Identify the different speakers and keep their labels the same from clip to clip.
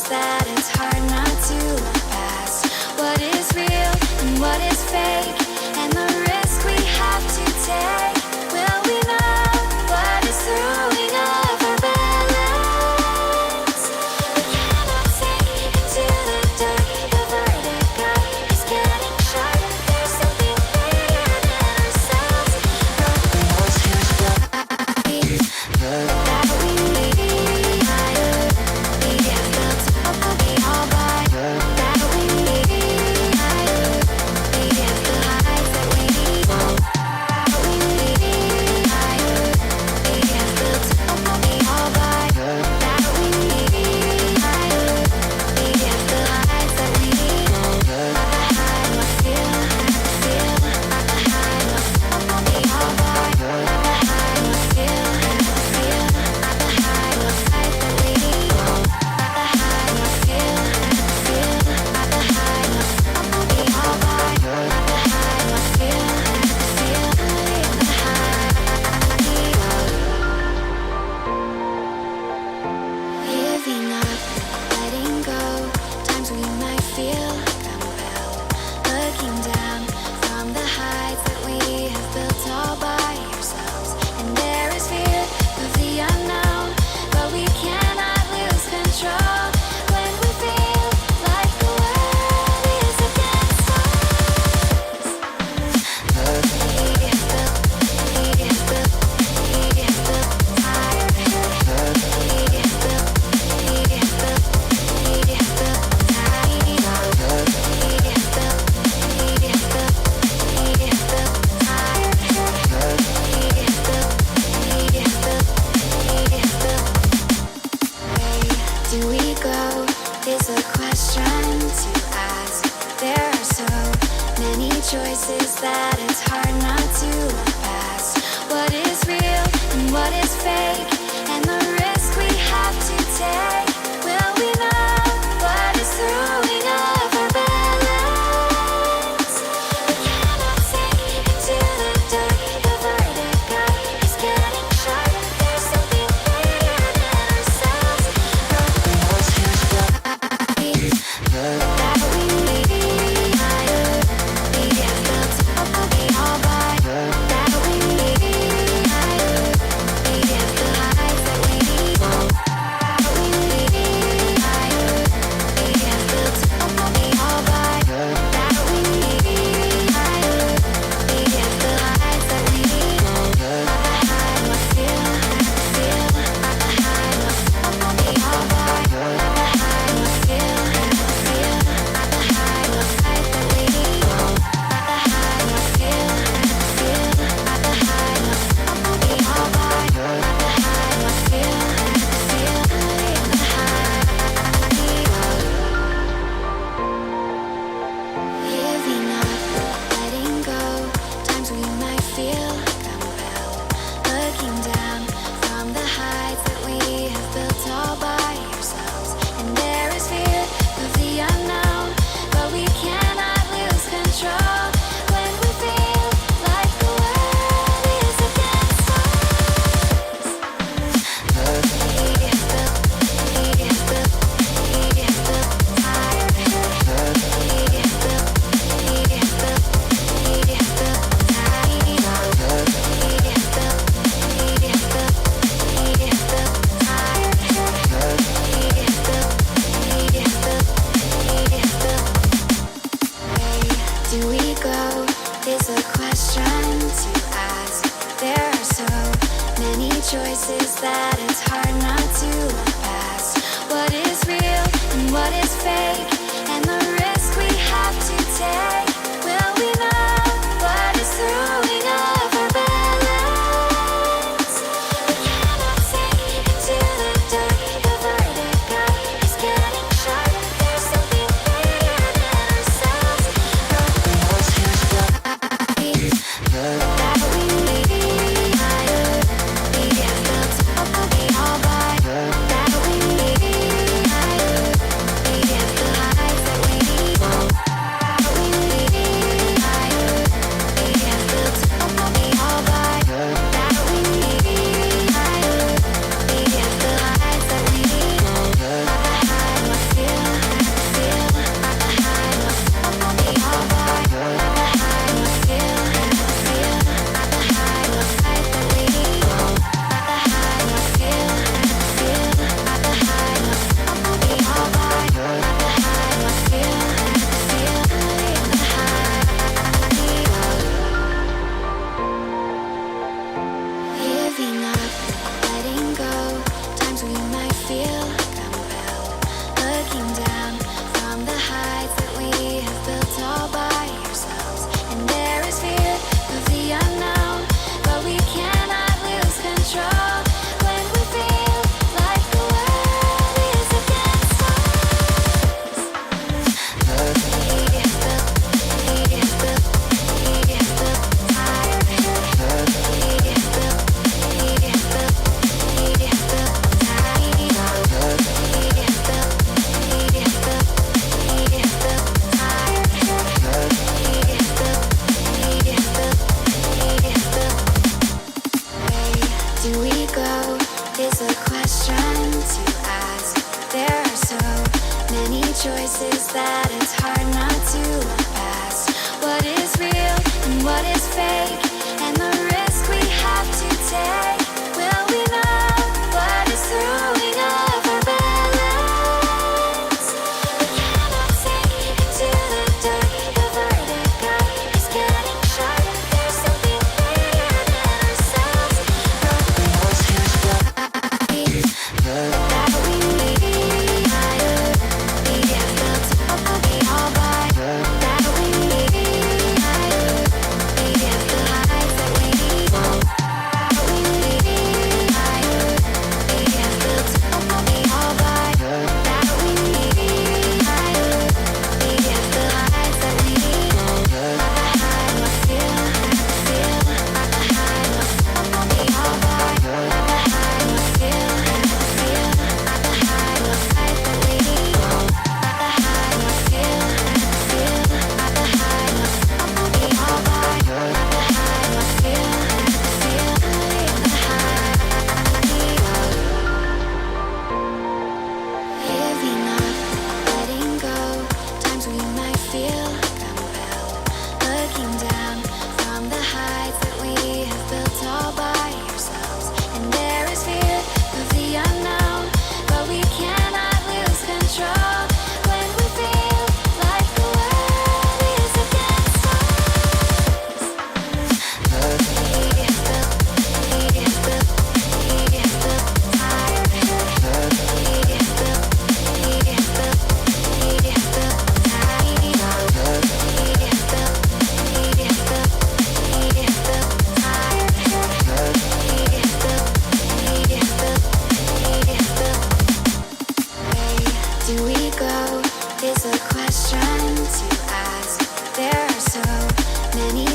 Speaker 1: choices that it's hard not to look past. What is real and what is fake, and the risk we have to take. Will we know what is throwing off our balance? We cannot sink into the dark. The vertigo is getting sharp. There's something bigger than ourselves. That we need. We have built up the all by. That we need. We have the highs that we need. That we need. We have built up the all by. That we need. We have the highs that we need. The high I feel, the high the all by. The high I feel, the high fight that we need. The high I feel, the high the all by. The high I feel, the high giving up, letting go. Times we might feel compelled, looking down from the heights that we have built all by ourselves. And there is fear of the unknown, but we cannot lose control when we feel like the world is against us. We have built higher. We have built do we go is a question to ask. There are so many choices that it's hard not to look past. What is real and what is fake, and the risk we have to take. Will we know what is throwing off our balance? We cannot sink into the dark. The vertigo is getting sharp. There's something bigger than ourselves. That we need. We have built up the all by. That we need. We have the highs that we need. That we need. We have built up the all by. That we need. We have the highs that we need. The high I feel, the high the all by. The high I feel, the high fight that we need. The high I feel, the high the all by. The high I feel, the high giving up, letting go. Times we might feel compelled, looking down from the heights that we have built all by ourselves. And there is fear of the unknown, but we cannot lose control when we feel like the world is against us. We have built higher. We have built do we go is a question to ask. There are so many choices that it's hard not to look past. What is real and what is fake, and the risk we have to take. Will we know what is throwing off our balance? We cannot sink into the dark. The vertigo is getting sharp. There's something bigger than ourselves. That we need. We have built up the all by. That we need. We have the high.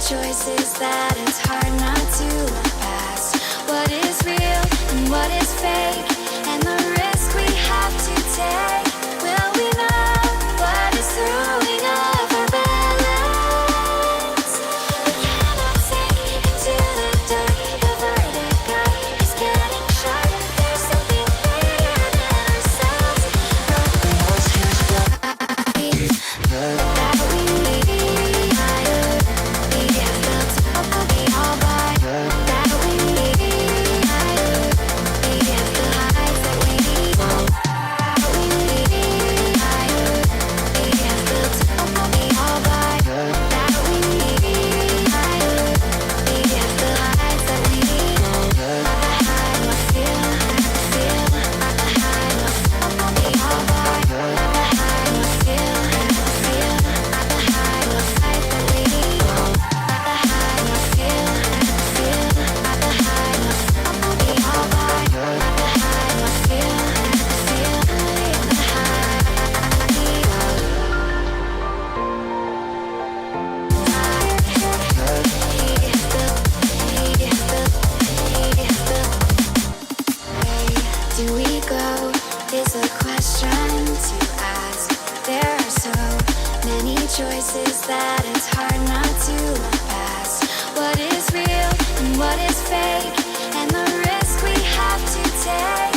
Speaker 1: choices that it's hard not to look past. What is real and what is fake, and the risk we have to take. Will we know what is throwing off our balance? We cannot sink into the dark. The vertigo is getting sharp. There's something bigger than ourselves. That we do we go is a question to ask. There are so many choices that it's hard not to look past. What is real and what is fake, and the risk we have to take.